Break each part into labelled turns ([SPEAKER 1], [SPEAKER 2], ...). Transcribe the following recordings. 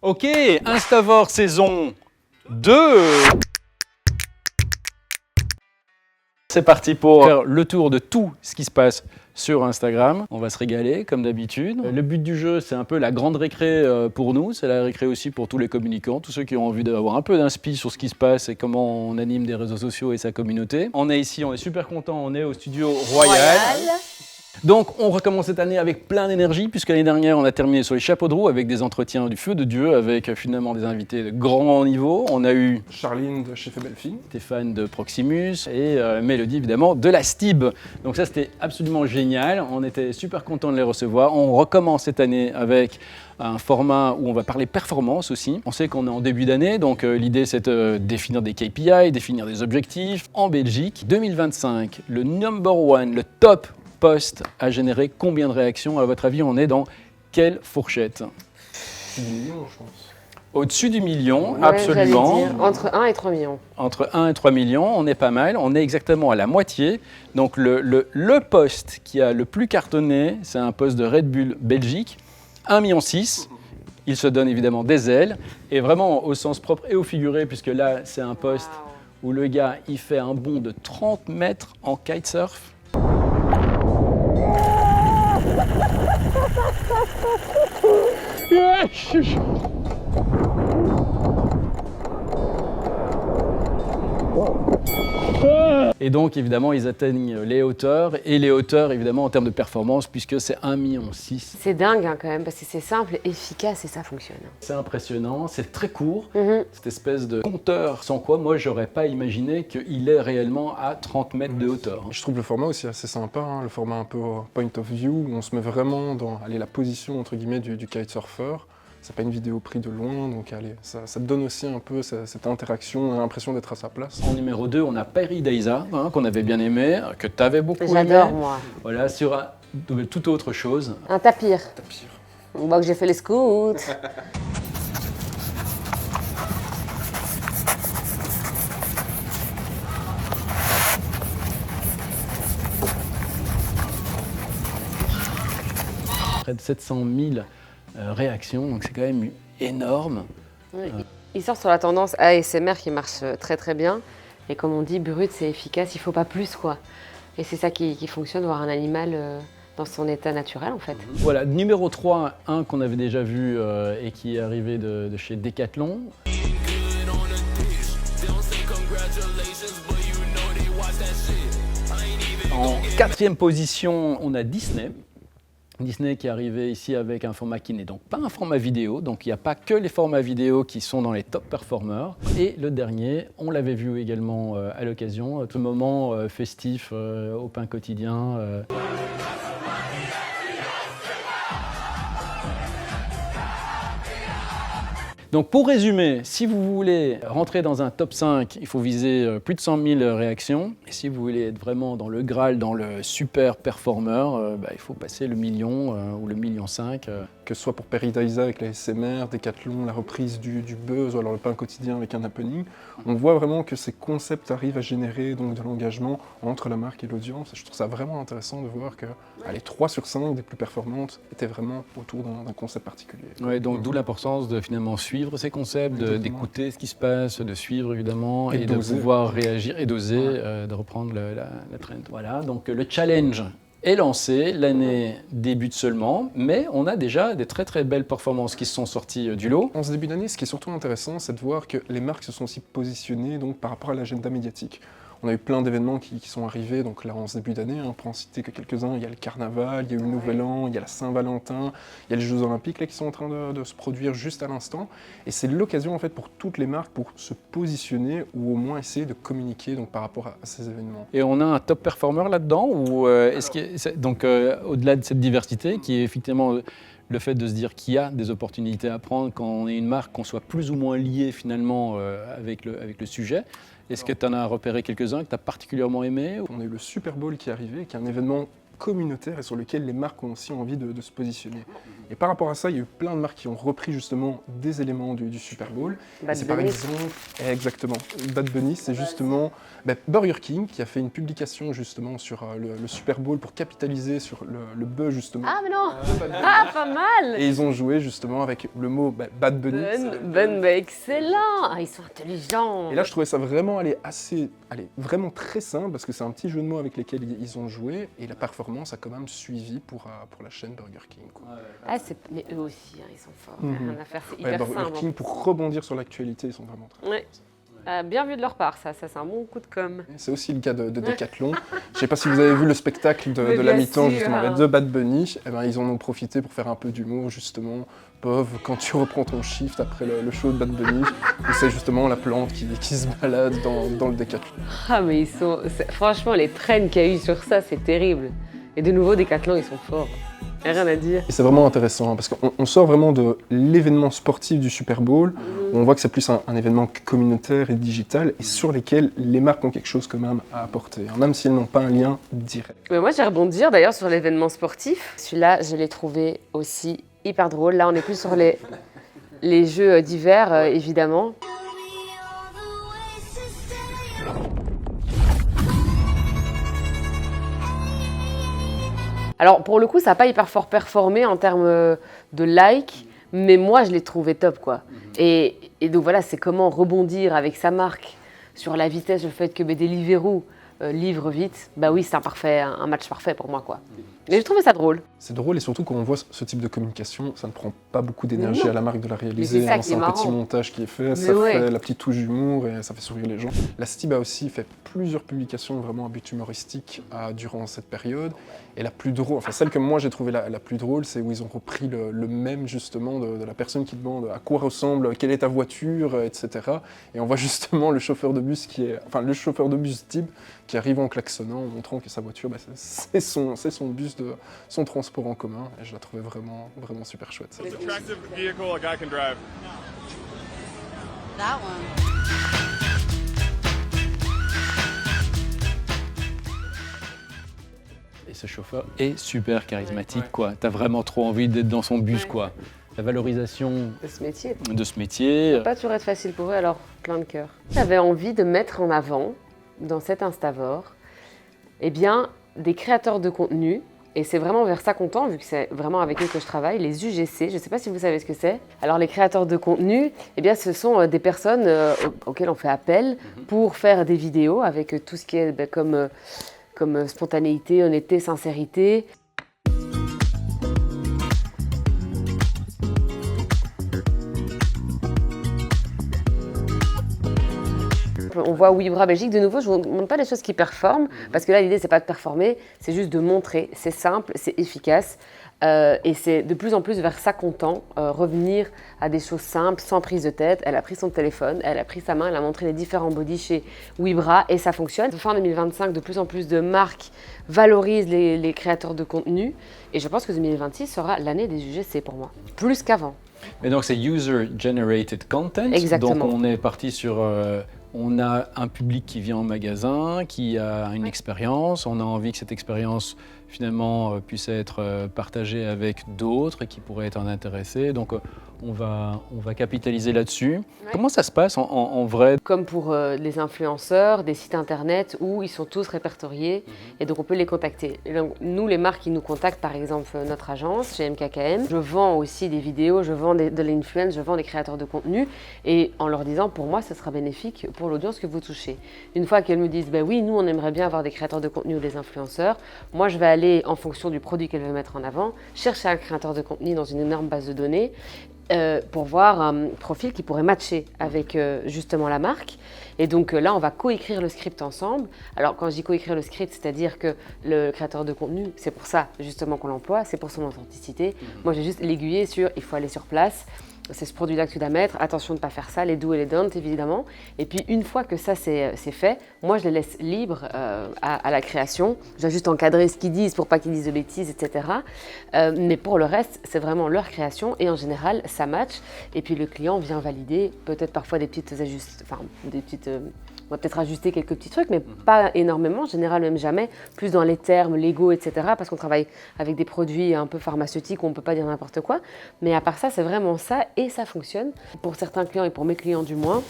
[SPEAKER 1] Ok, Instavore saison 2. C'est parti pour faire le tour de tout ce qui se passe sur Instagram. On va se régaler comme d'habitude. Le but du jeu, c'est un peu la grande récré pour nous. C'est la récré aussi pour tous les communicants, tous ceux qui ont envie d'avoir un peu d'inspi sur ce qui se passe et comment on anime des réseaux sociaux et sa communauté. On est ici, on est super content, on est au studio Royal. Donc on recommence cette année avec plein d'énergie puisque l'année dernière on a terminé sur les chapeaux de roue avec des entretiens du feu de Dieu avec finalement des invités de grand niveau. On a eu
[SPEAKER 2] Charline de chez Febelfi,
[SPEAKER 1] Stéphane de Proximus et Mélodie évidemment de la Stib. Donc ça c'était absolument génial, on était super contents de les recevoir. On recommence cette année avec un format où on va parler performance aussi. On sait qu'on est en début d'année, donc l'idée c'est de définir des KPI, définir des objectifs. En Belgique, 2025, le number one, le top post a généré combien de réactions? À votre avis, on est dans quelle fourchette?
[SPEAKER 2] 6 millions, je pense.
[SPEAKER 1] Au-dessus du million,
[SPEAKER 3] Ouais,
[SPEAKER 1] absolument.
[SPEAKER 3] j'allais dire, entre 1 et 3 millions.
[SPEAKER 1] Entre 1 et 3 millions, on est pas mal. On est exactement à la moitié. Donc le post qui a le plus cartonné, c'est un post de Red Bull Belgique, 1,6 million. Il se donne évidemment des ailes, et vraiment au sens propre et au figuré, puisque là, c'est un post où le gars, il fait un bond de 30 mètres en kitesurf. Et donc évidemment ils atteignent les hauteurs, et les hauteurs évidemment en termes de performance puisque c'est 1,6 million.
[SPEAKER 3] C'est dingue hein, quand même parce que c'est simple, efficace et ça fonctionne.
[SPEAKER 1] C'est impressionnant, c'est très court, cette espèce de compteur sans quoi moi j'aurais pas imaginé qu'il est réellement à 30 mètres de hauteur.
[SPEAKER 2] Je trouve le format aussi assez sympa, hein, le format un peu point of view, où on se met vraiment dans la position entre guillemets du kitesurfer. C'est pas une vidéo prise de loin, donc allez, ça te donne aussi un peu cette interaction, on a l'impression d'être à sa place.
[SPEAKER 1] En numéro 2, on a Perry Deiza, qu'on avait bien aimé, que tu avais beaucoup aimé.
[SPEAKER 3] J'adore moi.
[SPEAKER 1] Voilà, sur toute autre chose.
[SPEAKER 3] Un tapir.
[SPEAKER 2] Tapir.
[SPEAKER 3] On voit que j'ai fait les scouts.
[SPEAKER 1] Près de 700 000 réactions, donc c'est quand même énorme.
[SPEAKER 3] Oui. Il sort sur la tendance ASMR qui marche très très bien. Et comme on dit, brut c'est efficace, il faut pas plus quoi. Et c'est ça qui fonctionne, voir un animal dans son état naturel en fait.
[SPEAKER 1] Voilà, numéro 3, un qu'on avait déjà vu et qui est arrivé de chez Decathlon. En 4e position, on a Disney. Disney qui est arrivé ici avec un format qui n'est donc pas un format vidéo, donc il n'y a pas que les formats vidéo qui sont dans les top performers. Et le dernier, on l'avait vu également à l'occasion, ce moment festif au pain quotidien. Donc pour résumer, si vous voulez rentrer dans un top 5, il faut viser plus de 100 000 réactions. Et si vous voulez être vraiment dans le Graal, dans le super performer, il faut passer le million ou le 1,5 million.
[SPEAKER 2] Que ce soit pour Perry Deiza avec la SMR, Decathlon, la reprise du buzz ou alors le pain quotidien avec un happening, on voit vraiment que ces concepts arrivent à générer donc de l'engagement entre la marque et l'audience. Je trouve ça vraiment intéressant de voir que les 3 sur 5 des plus performantes étaient vraiment autour d'un concept particulier.
[SPEAKER 1] Ouais, donc d'où l'importance de finalement suivre ces concepts, d'écouter ce qui se passe, de suivre évidemment et de pouvoir réagir et d'oser, de reprendre la trend. Voilà, donc le challenge est lancé, l'année débute seulement, mais on a déjà des très très belles performances qui se sont sorties du lot.
[SPEAKER 2] En ce début d'année, ce qui est surtout intéressant, c'est de voir que les marques se sont aussi positionnées donc, par rapport à l'agenda médiatique. On a eu plein d'événements qui sont arrivés, donc là en ce début d'année, pour en citer que quelques-uns, il y a le Carnaval, il y a eu le Nouvel An, il y a la Saint-Valentin, il y a les Jeux Olympiques là, qui sont en train de se produire juste à l'instant. Et c'est l'occasion en fait pour toutes les marques pour se positionner ou au moins essayer de communiquer donc, par rapport à ces événements.
[SPEAKER 1] Et on a un top performer là-dedans ou est-ce que donc au-delà de cette diversité qui est effectivement le fait de se dire qu'il y a des opportunités à prendre quand on est une marque, qu'on soit plus ou moins lié finalement avec le sujet. Est-ce que tu en as repéré quelques-uns que tu as particulièrement aimé?
[SPEAKER 2] On a eu le Super Bowl qui est arrivé, qui est un événement communautaire et sur lequel les marques ont aussi envie de se positionner. Et par rapport à ça, il y a eu plein de marques qui ont repris justement des éléments du Super Bowl. Et c'est par exemple, exactement, Bad Bunny, c'est justement Burger King qui a fait une publication justement sur le Super Bowl pour capitaliser sur le buzz justement.
[SPEAKER 3] Ah mais non, pas mal.
[SPEAKER 2] Et ils ont joué justement avec le mot Bad Bunny.
[SPEAKER 3] Excellent, ils sont intelligents.
[SPEAKER 2] Et là, je trouvais ça vraiment vraiment très simple parce que c'est un petit jeu de mots avec lesquels ils ont joué et la performance a quand même suivi pour la chaîne Burger King, quoi.
[SPEAKER 3] Mais eux aussi, ils sont forts. Rien à faire, c'est hyper
[SPEAKER 2] Burger
[SPEAKER 3] simple.
[SPEAKER 2] King, pour rebondir sur l'actualité, ils sont vraiment très forts.
[SPEAKER 3] Bien vu de leur part, ça c'est un bon coup de com'.
[SPEAKER 2] C'est aussi le cas de Decathlon. Je ne sais pas si vous avez vu le spectacle de la mi-temps justement
[SPEAKER 3] sûr.
[SPEAKER 2] de Bad Bunny. Ils en ont profité pour faire un peu d'humour justement. Pauvre, quand tu reprends ton shift après le show de Bad Bunny, c'est justement la plante qui se balade dans le Decathlon.
[SPEAKER 3] Ah mais franchement les trends qu'il y a eu sur ça, c'est terrible. Et de nouveau Decathlon, ils sont forts. Y a rien à dire.
[SPEAKER 2] Et c'est vraiment intéressant parce qu'on sort vraiment de l'événement sportif du Super Bowl. Où on voit que c'est plus un événement communautaire et digital et sur lesquels les marques ont quelque chose quand même à apporter, même si elles n'ont pas un lien direct.
[SPEAKER 3] Mais moi, j'ai rebondir d'ailleurs sur l'événement sportif. Celui-là, je l'ai trouvé aussi hyper drôle. Là, on est plus sur les jeux d'hiver, évidemment. Alors, pour le coup, ça n'a pas hyper fort performé en termes de likes, mais moi, je l'ai trouvé top, quoi. Et donc voilà, c'est comment rebondir avec sa marque sur la vitesse, le fait que Deliveroo livre vite. Bah oui, c'est un match parfait pour moi, quoi. Mais j'ai trouvé ça drôle.
[SPEAKER 2] C'est drôle et surtout quand on voit ce type de communication, ça ne prend pas beaucoup d'énergie à la marque de la réaliser. C'est un petit montage qui est fait, fait la petite touche d'humour et ça fait sourire les gens. La Stib a aussi fait plusieurs publications vraiment à but humoristique durant cette période. Et la plus drôle, enfin celle que moi j'ai trouvée la plus drôle, c'est où ils ont repris le mème justement de la personne qui demande à quoi ressemble, quelle est ta voiture, etc. Et on voit justement le chauffeur de bus le chauffeur de bus Stib qui arrive en klaxonnant, en montrant que sa voiture, c'est son bus de son transport en commun. Et je la trouvais vraiment, vraiment super chouette. Cette
[SPEAKER 4] attractive vehicle a guy can drive.
[SPEAKER 5] That one.
[SPEAKER 1] Et ce chauffeur est super charismatique, quoi. T'as vraiment trop envie d'être dans son bus, quoi. La valorisation
[SPEAKER 3] De ce métier.
[SPEAKER 1] de ce métier.
[SPEAKER 3] Ça va pas toujours être facile pour eux, alors plein de cœur. J'avais envie de mettre en avant, dans cet Instavore, des créateurs de contenu. Et c'est vraiment vers ça qu'on tend, vu que c'est vraiment avec eux que je travaille, les UGC. Je ne sais pas si vous savez ce que c'est. Alors les créateurs de contenu, ce sont des personnes auxquelles on fait appel pour faire des vidéos avec tout ce qui est comme spontanéité, honnêteté, sincérité. On voit Wibra Belgique, de nouveau, je ne vous montre pas des choses qui performent, parce que là, l'idée, c'est pas de performer, c'est juste de montrer, c'est simple, c'est efficace, et c'est de plus en plus vers ça qu'on tend, revenir à des choses simples, sans prise de tête. Elle a pris son téléphone, elle a pris sa main, elle a montré les différents bodys chez Wibra, et ça fonctionne. Fin 2025, de plus en plus de marques valorisent les créateurs de contenu, et je pense que 2026 sera l'année des UGC pour moi, plus qu'avant.
[SPEAKER 1] Mais donc c'est User Generated Content.
[SPEAKER 3] Exactement.
[SPEAKER 1] Donc on est parti sur... on a un public qui vient en magasin, qui a une expérience. On a envie que cette expérience finalement puisse être partagée avec d'autres qui pourraient être intéressés. Donc on va capitaliser là-dessus. Ouais. Comment ça se passe en vrai?
[SPEAKER 3] Comme pour les influenceurs, des sites internet où ils sont tous répertoriés et donc on peut les contacter. Et donc, nous, les marques qui nous contactent, par exemple notre agence chez MKKM, je vends aussi des vidéos, je vends de l'influence, je vends des créateurs de contenu et en leur disant pour moi ce sera bénéfique pour l'audience que vous touchez. Une fois qu'elles me disent oui, nous on aimerait bien avoir des créateurs de contenu ou des influenceurs, moi je vais aller en fonction du produit qu'elle veut mettre en avant, chercher un créateur de contenu dans une énorme base de données pour voir un profil qui pourrait matcher avec justement la marque. Et donc là, on va coécrire le script ensemble. Alors quand je dis coécrire le script, c'est-à-dire que le créateur de contenu, c'est pour ça justement qu'on l'emploie, c'est pour son authenticité. Moi, j'ai juste l'aiguillé sur il faut aller sur place. C'est ce produit-là que tu dois mettre, attention de ne pas faire ça, les do et les don't évidemment. Et puis une fois que ça c'est fait, moi je les laisse libres à la création. Je dois juste encadrer ce qu'ils disent pour pas qu'ils disent de bêtises, etc. Mais pour le reste, c'est vraiment leur création et en général ça match. Et puis le client vient valider peut-être parfois des petites On va peut-être ajuster quelques petits trucs, mais pas énormément, en général même jamais, plus dans les termes légaux, etc. Parce qu'on travaille avec des produits un peu pharmaceutiques où on ne peut pas dire n'importe quoi. Mais à part ça, c'est vraiment ça et ça fonctionne. Pour certains clients et pour mes clients du moins,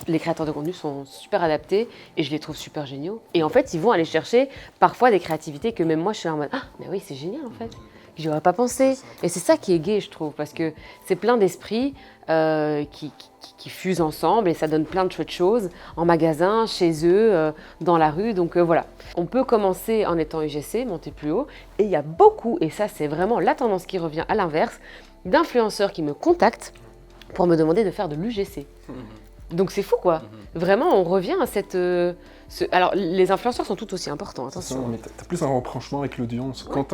[SPEAKER 3] les créateurs de contenu sont super adaptés et je les trouve super géniaux. Et en fait, ils vont aller chercher parfois des créativités que même moi, je suis en mode « Ah, mais oui, c'est génial en fait !» J'y aurais pas pensé. Et c'est ça qui est gai, je trouve, parce que c'est plein d'esprits qui fusent ensemble et ça donne plein de chouettes choses en magasin, chez eux, dans la rue. Donc voilà. On peut commencer en étant UGC, monter plus haut. Et il y a beaucoup, et ça c'est vraiment la tendance qui revient à l'inverse, d'influenceurs qui me contactent pour me demander de faire de l'UGC. Donc c'est fou quoi. Vraiment, on revient à cette... Alors les influenceurs sont tout aussi importants, attention.
[SPEAKER 2] Non, mais t'as plus un rapprochement avec l'audience. Ouais. Quand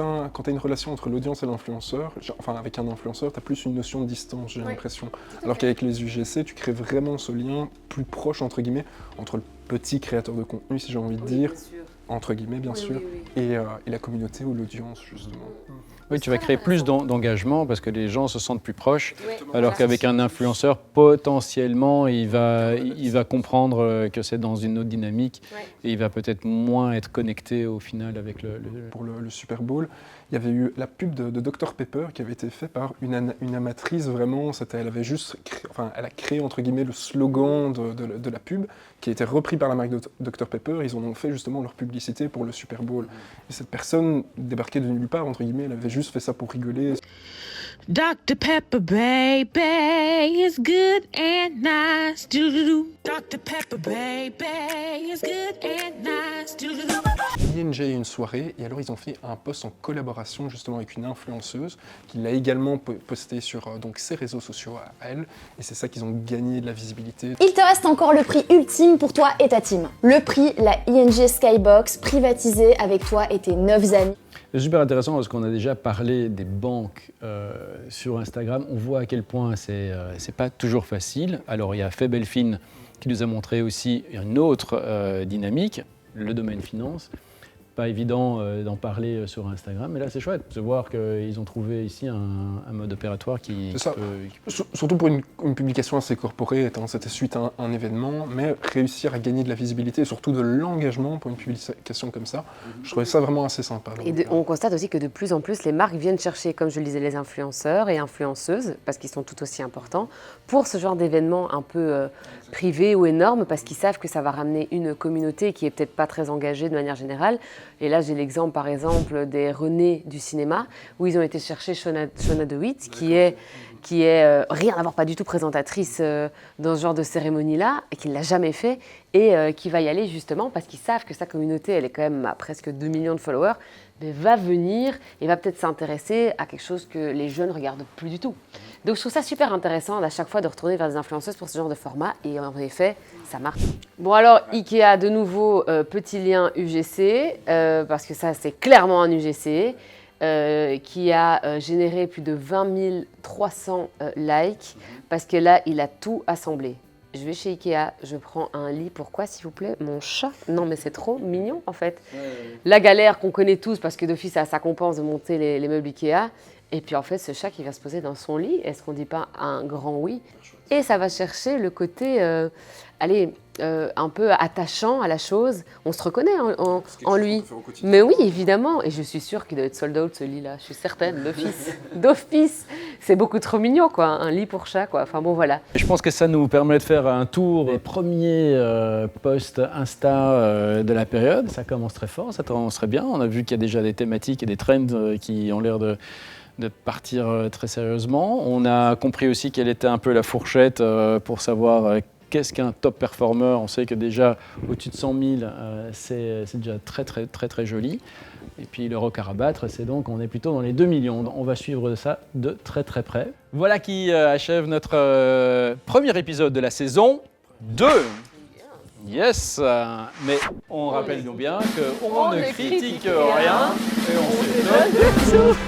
[SPEAKER 2] t'as une relation entre l'audience et l'influenceur, enfin avec un influenceur, t'as plus une notion de distance, j'ai l'impression. Alors qu'avec les UGC, tu crées vraiment ce lien plus proche, entre guillemets, entre le petit créateur de contenu, si j'ai envie de dire, entre guillemets bien sûr, et la communauté ou l'audience, justement.
[SPEAKER 1] Oui, tu vas créer plus d'engagement parce que les gens se sentent plus proches, alors qu'avec un influenceur, potentiellement, il va comprendre que c'est dans une autre dynamique et il va peut-être moins être connecté au final avec
[SPEAKER 2] Pour le Super Bowl, il y avait eu la pub de Dr Pepper qui avait été faite par une amatrice, vraiment, elle avait juste elle a créé entre guillemets le slogan de la pub qui a été repris par la marque de Dr Pepper. Ils en ont fait justement leur publicité pour le Super Bowl. Et cette personne débarquait de nulle part, entre guillemets, elle avait juste fait ça pour rigoler.
[SPEAKER 5] Dr Pepper, baby, is good and nice. Doo-doo-doo. Dr Pepper, baby, is good and nice. Doo-doo-doo.
[SPEAKER 2] ING a eu une soirée et alors ils ont fait un post en collaboration justement avec une influenceuse qui l'a également posté sur donc ses réseaux sociaux à elle et c'est ça qu'ils ont gagné de la visibilité.
[SPEAKER 6] Il te reste encore le prix ultime pour toi et ta team. Le prix, la ING Skybox, privatisée avec toi et tes 9 amis.
[SPEAKER 1] C'est super intéressant parce qu'on a déjà parlé des banques sur Instagram. On voit à quel point c'est pas toujours facile. Alors il y a Febelfin qui nous a montré aussi une autre dynamique, le domaine finance. Pas évident d'en parler sur Instagram, mais là c'est chouette de voir qu'ils ont trouvé ici un mode opératoire qui
[SPEAKER 2] Surtout pour une publication assez corporate, hein, c'était suite à un événement, mais réussir à gagner de la visibilité et surtout de l'engagement pour une publication comme ça, je trouvais ça vraiment assez sympa. Donc,
[SPEAKER 3] et on constate aussi que de plus en plus, les marques viennent chercher, comme je le disais, les influenceurs et influenceuses, parce qu'ils sont tout aussi importants, pour ce genre d'événements un peu privés ou énormes, parce qu'ils savent que ça va ramener une communauté qui est peut-être pas très engagée de manière générale. Et là, j'ai l'exemple, par exemple, des Renées du cinéma, où ils ont été chercher Shona DeWitt, qui est rien à voir, pas du tout présentatrice dans ce genre de cérémonie-là, et qui ne l'a jamais fait, et qui va y aller justement parce qu'ils savent que sa communauté, elle est quand même à presque 2 millions de followers, mais va venir et va peut-être s'intéresser à quelque chose que les jeunes ne regardent plus du tout. Donc je trouve ça super intéressant à chaque fois de retourner vers des influenceuses pour ce genre de format, et en effet, ça marche. Bon alors, Ikea, de nouveau, petit lien UGC, parce que ça c'est clairement un UGC, qui a généré plus de 20 300 likes, parce que là, il a tout assemblé. Je vais chez Ikea, je prends un lit. Pourquoi, s'il vous plaît? Mon chat? Non, mais c'est trop mignon, en fait. La galère qu'on connaît tous, parce que d'office, ça compense de monter les meubles Ikea. Et puis, en fait, ce chat qui va se poser dans son lit, est-ce qu'on ne dit pas un grand oui? Et ça va chercher le côté, un peu attachant à la chose. On se reconnaît en lui. Mais oui, évidemment. Et je suis sûre qu'il doit être sold out, ce lit-là. Je suis certaine, d'office. C'est beaucoup trop mignon, quoi. Un lit pour chat, quoi. Enfin bon, voilà.
[SPEAKER 1] Je pense que ça nous permet de faire un tour des premiers posts Insta de la période. Ça commence très fort, ça commence très bien. On a vu qu'il y a déjà des thématiques et des trends qui ont l'air de partir très sérieusement. On a compris aussi quelle était un peu la fourchette pour savoir qu'est-ce qu'un top performer. On sait que déjà au-dessus de 100 000, c'est déjà très joli. Et puis le rock à rabattre, c'est donc, on est plutôt dans les 2 millions. On va suivre ça de très près. Voilà qui achève notre premier épisode de la saison 2. Yes, mais on rappelle bien qu'on ne critique rien et on se donne tout.